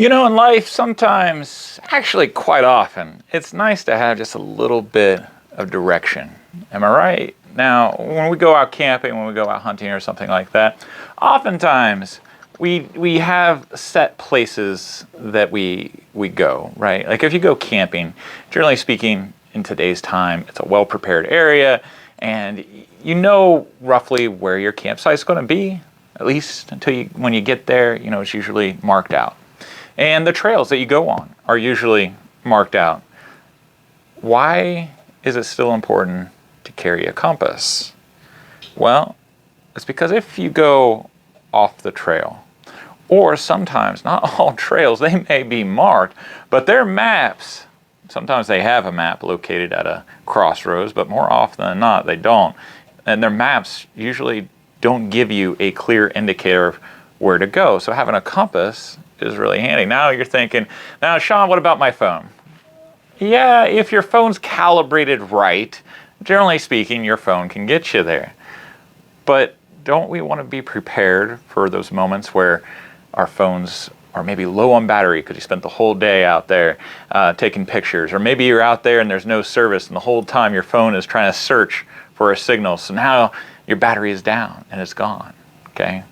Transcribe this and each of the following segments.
You know, in life, sometimes, actually quite often, it's nice to have just a little bit of direction. Am I right? Now, when we go out camping, when we go out hunting or something like that, oftentimes we have set places that we go, right? Like if you go camping, generally speaking, in today's time, it's a well-prepared area, and you know roughly where your campsite's going to be, at least until when you get there, you know, it's usually marked out. And the trails that you go on are usually marked out. Why is it still important to carry a compass? Well, it's because if you go off the trail, or sometimes, not all trails, they may be marked, but their maps, sometimes they have a map located at a crossroads, but more often than not, they don't. And their maps usually don't give you a clear indicator of where to go. So having a compass is really handy. Now you're thinking, now Sean, what about my phone? Yeah, if your phone's calibrated right, generally speaking, your phone can get you there. But don't we want to be prepared for those moments where our phones are maybe low on battery because you spent the whole day out there taking pictures, or maybe you're out there and there's no service and the whole time your phone is trying to search for a signal, so now your battery is down and it's gone, okay?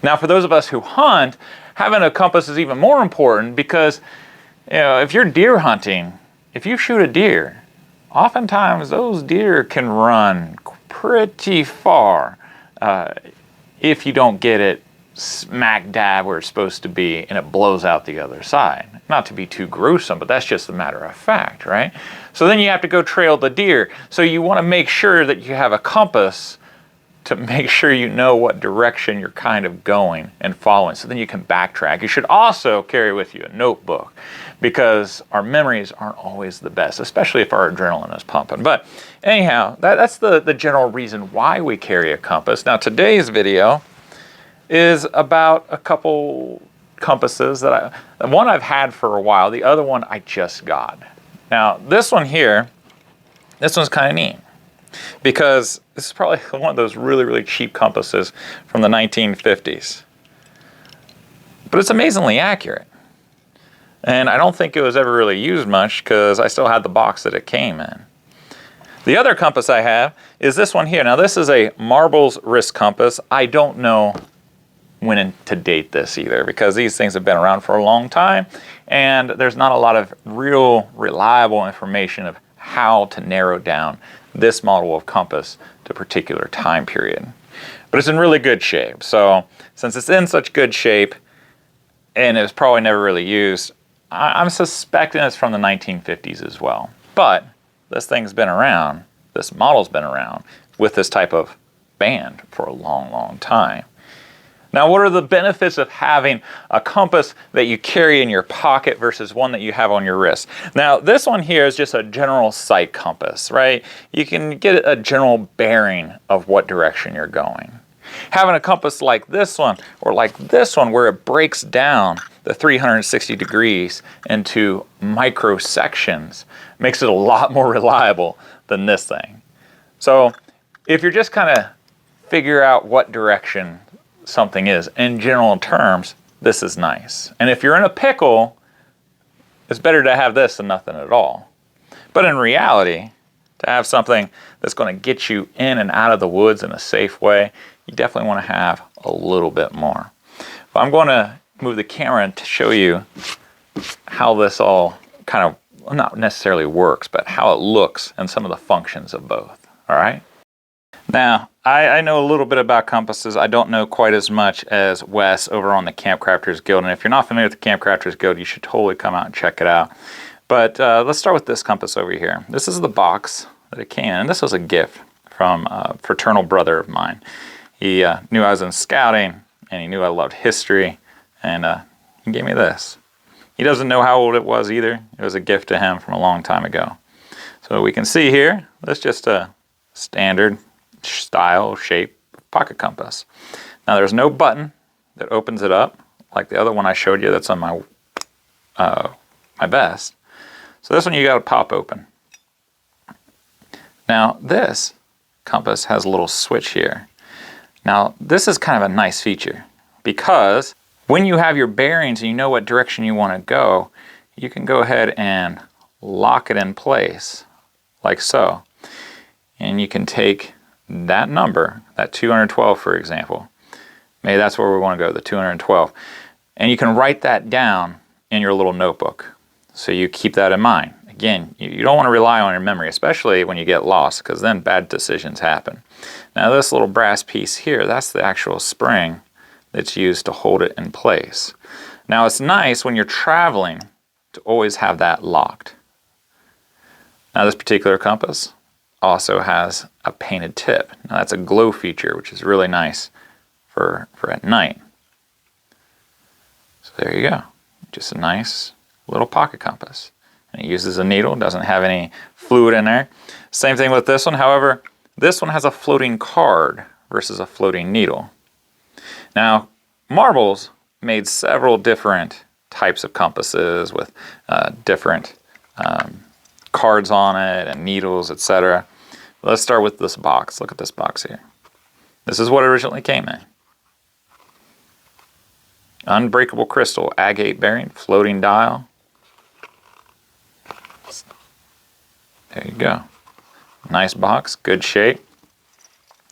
Now for those of us who hunt, having a compass is even more important because, you know, if you're deer hunting, if you shoot a deer, oftentimes those deer can run pretty far if you don't get it smack dab where it's supposed to be and it blows out the other side. Not to be too gruesome, but that's just a matter of fact, right? So then you have to go trail the deer. So you want to make sure that you have a compass to make sure you know what direction you're kind of going and following, so then you can backtrack. You should also carry with you a notebook because our memories aren't always the best, especially if our adrenaline is pumping. But anyhow, that's the general reason why we carry a compass. Now today's video is about a couple compasses that one I've had for a while, the other one I just got. Now this one here, this one's kind of neat, because this is probably one of those really, really cheap compasses from the 1950s. But it's amazingly accurate. And I don't think it was ever really used much because I still had the box that it came in. The other compass I have is this one here. Now this is a Marbles wrist compass. I don't know when to date this either because these things have been around for a long time and there's not a lot of real reliable information of how to narrow down this model of compass to a particular time period. But it's in really good shape. So since it's in such good shape and it was probably never really used, I'm suspecting it's from the 1950s as well. But this thing's been around, this model's been around with this type of band for a long, long time. Now, what are the benefits of having a compass that you carry in your pocket versus one that you have on your wrist? Now, this one here is just a general sight compass, right? You can get a general bearing of what direction you're going. Having a compass like this one, or like this one, where it breaks down the 360 degrees into micro sections, makes it a lot more reliable than this thing. So, if you're just kind of figure out what direction something is, in general terms, this is nice. And if you're in a pickle, it's better to have this than nothing at all. But in reality, to have something that's going to get you in and out of the woods in a safe way, you definitely want to have a little bit more. But I'm going to move the camera to show you how this all kind of, well, not necessarily works, but how it looks and some of the functions of both. All right? Now, I know a little bit about compasses. I don't know quite as much as Wes over on the Camp Crafters Guild. And if you're not familiar with the Camp Crafters Guild, you should totally come out and check it out. But let's start with this compass over here. This is the box that it came in. And this was a gift from a fraternal brother of mine. He knew I was in scouting, and he knew I loved history, and he gave me this. He doesn't know how old it was either. It was a gift to him from a long time ago. So we can see here, that's just a standard style shape pocket compass. Now there's no button that opens it up like the other one I showed you that's on my my vest. So this one you got to pop open. Now this compass has a little switch here. Now this is kind of a nice feature because When you have your bearings and you know what direction you want to go, you can go ahead and lock it in place like so. And you can take that number, that 212 for example, maybe that's where we want to go, the 212, and you can write that down in your little notebook so you keep that in mind. Again, you don't want to rely on your memory, especially when you get lost, because then bad decisions happen. Now this little brass piece here, that's the actual spring that's used to hold it in place. Now it's nice when you're traveling to always have that locked. Now this particular compass also has a painted tip. Now that's a glow feature, which is really nice for at night. So there you go. Just a nice little pocket compass. And it uses a needle, doesn't have any fluid in there. Same thing with this one. However, this one has a floating card versus a floating needle. Now, Marbles made several different types of compasses with different cards on it and needles, etc. Let's start with this box. Look at this box here. This is what originally came in. Unbreakable crystal, agate bearing, floating dial. There you go. Nice box, good shape.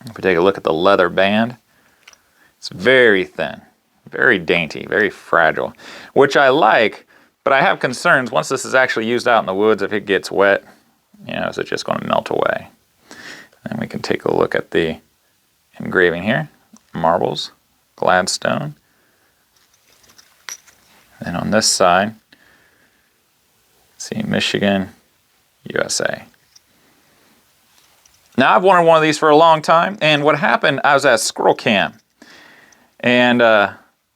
If we take a look at the leather band, it's very thin, very dainty, very fragile, which I like, but I have concerns once this is actually used out in the woods. If it gets wet, you know, is it just going to melt away? And we can take a look at the engraving here. Marbles, Gladstone. And on this side, see, Michigan, USA. Now I've wanted one of these for a long time, and what happened, I was at Squirrel Camp, and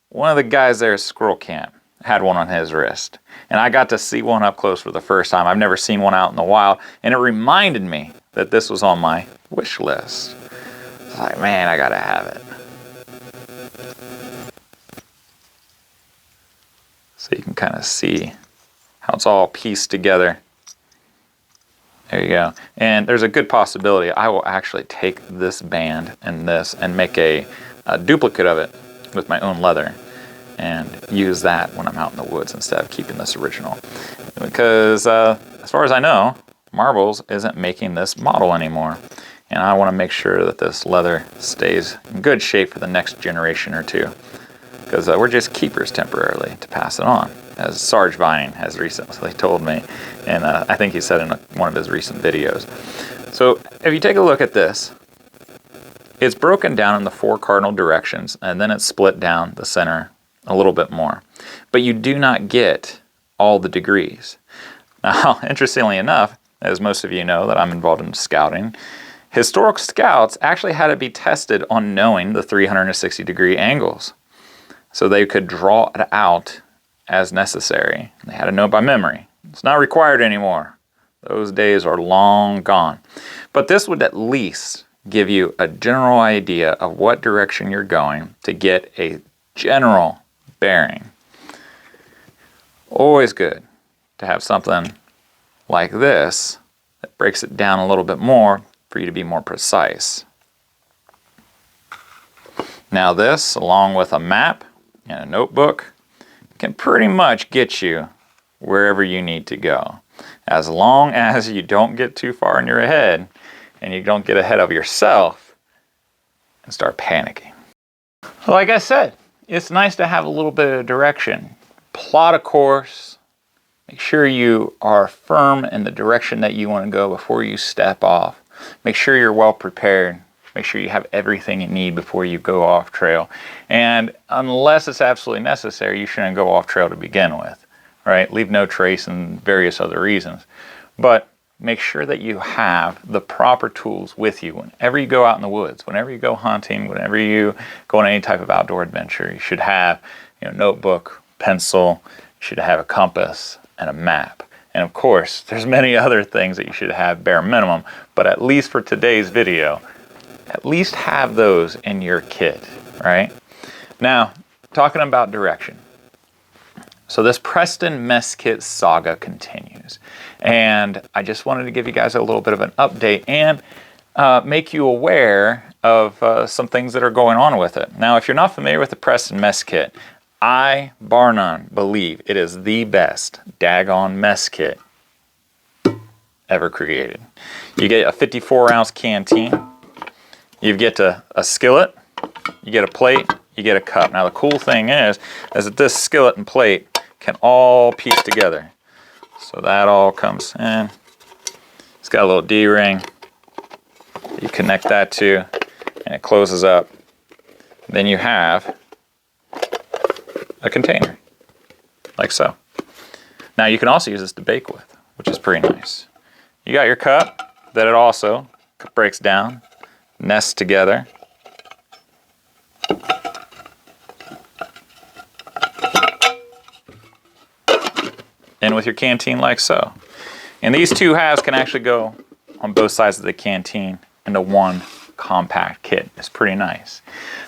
one of the guys there at Squirrel Camp had one on his wrist, and I got to see one up close for the first time. I've never seen one out in the wild, and it reminded me that this was on my wish list. I was like, man, I gotta have it. So you can kind of see how it's all pieced together. There you go. And there's a good possibility I will actually take this band and this and make a duplicate of it with my own leather and use that when I'm out in the woods instead of keeping this original. Because as far as I know, Marbles isn't making this model anymore. And I want to make sure that this leather stays in good shape for the next generation or two. Because we're just keepers temporarily to pass it on, as Sarge Vining has recently told me, and I think he said in one of his recent videos. So if you take a look at this, it's broken down in the 4 cardinal directions, and then it's split down the center a little bit more. But you do not get all the degrees. Now, interestingly enough, as most of you know that I'm involved in scouting, historic scouts actually had to be tested on knowing the 360-degree angles, so they could draw it out as necessary. They had to know it by memory. It's not required anymore. Those days are long gone. But this would at least give you a general idea of what direction you're going to get a general bearing. Always good to have something like this that breaks it down a little bit more for you to be more precise. Now this, along with a map and a notebook, can pretty much get you wherever you need to go, as long as you don't get too far in your head and you don't get ahead of yourself and start panicking. Like I said, it's nice to have a little bit of direction. Plot a course, make sure you are firm in the direction that you want to go before you step off. Make sure you're well prepared. Make sure you have everything you need before you go off trail. And unless it's absolutely necessary, you shouldn't go off trail to begin with, right? Leave no trace and various other reasons. But make sure that you have the proper tools with you whenever you go out in the woods, whenever you go hunting, whenever you go on any type of outdoor adventure. You should have, you know, notebook, pencil, you should have a compass and a map. And of course, there's many other things that you should have bare minimum, but at least for today's video, at least have those in your kit, right? Now, talking about direction. So this Preston Mess Kit saga continues. And I just wanted to give you guys a little bit of an update and make you aware of some things that are going on with it. Now, if you're not familiar with the Preston Mess Kit, I, bar none, believe it is the best daggone mess kit ever created. You get a 54-ounce canteen, you get a skillet, you get a plate, you get a cup. Now the cool thing is that this skillet and plate can all piece together. So that all comes in. It's got a little D-ring. You connect that to, and it closes up. Then you have a container, like so. Now you can also use this to bake with, which is pretty nice. You got your cup that it also breaks down, nests together. In with your canteen like so. And these two halves can actually go on both sides of the canteen into one compact kit. It's pretty nice.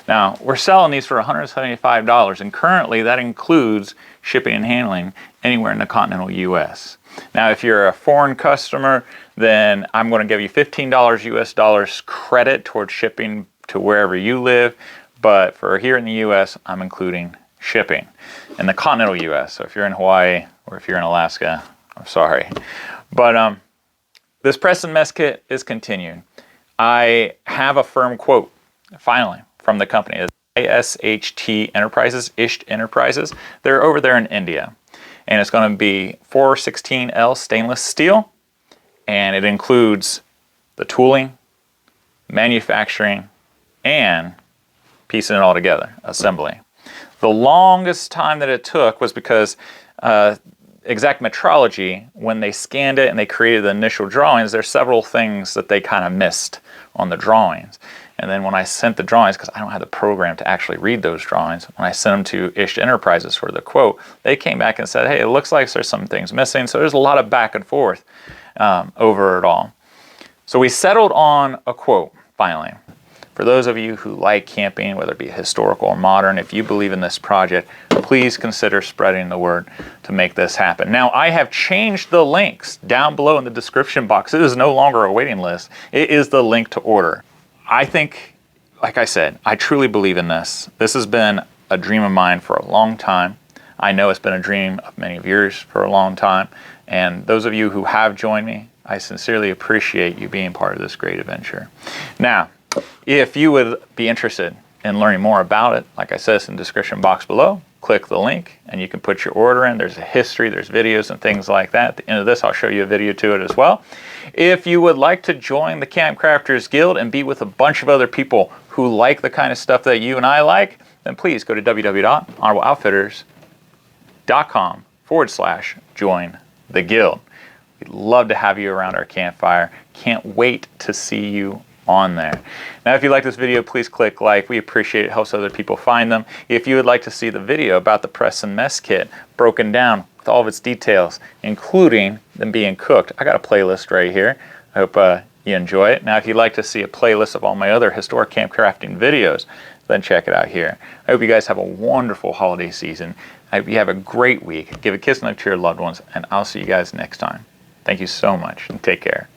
Now, we're selling these for $175, and currently that includes shipping and handling anywhere in the continental US. Now, if you're a foreign customer, then I'm going to give you $15 US dollars credit towards shipping to wherever you live, but for here in the US, I'm including shipping in the continental US. So if you're in Hawaii or if you're in Alaska, I'm sorry. But this press and mess kit is continued. I have a firm quote, finally, from the company. It's ISHT Enterprises, ISHT Enterprises. They're over there in India. And it's going to be 416L stainless steel. And it includes the tooling, manufacturing, and piecing it all together, assembly. The longest time that it took was because Exact Metrology, when they scanned it and they created the initial drawings, there's several things that they kind of missed on the drawings. And then when I sent the drawings, because I don't have the program to actually read those drawings, when I sent them to ISHT Enterprises for the quote, they came back and said, hey, it looks like there's some things missing. So there's a lot of back and forth over it all. So we settled on a quote, finally. For those of you who like camping, whether it be historical or modern, if you believe in this project, please consider spreading the word to make this happen. Now, I have changed the links down below in the description box. It is no longer a waiting list. It is the link to order. I think, like I said, I truly believe in this. This has been a dream of mine for a long time. I know it's been a dream of many of yours for a long time. And those of you who have joined me, I sincerely appreciate you being part of this great adventure. Now, if you would be interested in learning more about it, like I said, it's in the description box below. Click the link and you can put your order in. There's a history, there's videos and things like that. At the end of this, I'll show you a video to it as well. If you would like to join the Camp Crafters Guild and be with a bunch of other people who like the kind of stuff that you and I like, then please go to www.honorableoutfitters.com/join the guild. We'd love to have you around our campfire. Can't wait to see you on there. Now, if you like this video, please click like. We appreciate it. It helps other people find them. If you would like to see the video about the press and mess kit broken down with all of its details, including them being cooked, I got a playlist right here. I hope you enjoy it. Now, if you'd like to see a playlist of all my other historic camp crafting videos, then check it out here. I hope you guys have a wonderful holiday season. I hope you have a great week. Give a kiss and hug to your loved ones, and I'll see you guys next time. Thank you so much, and take care.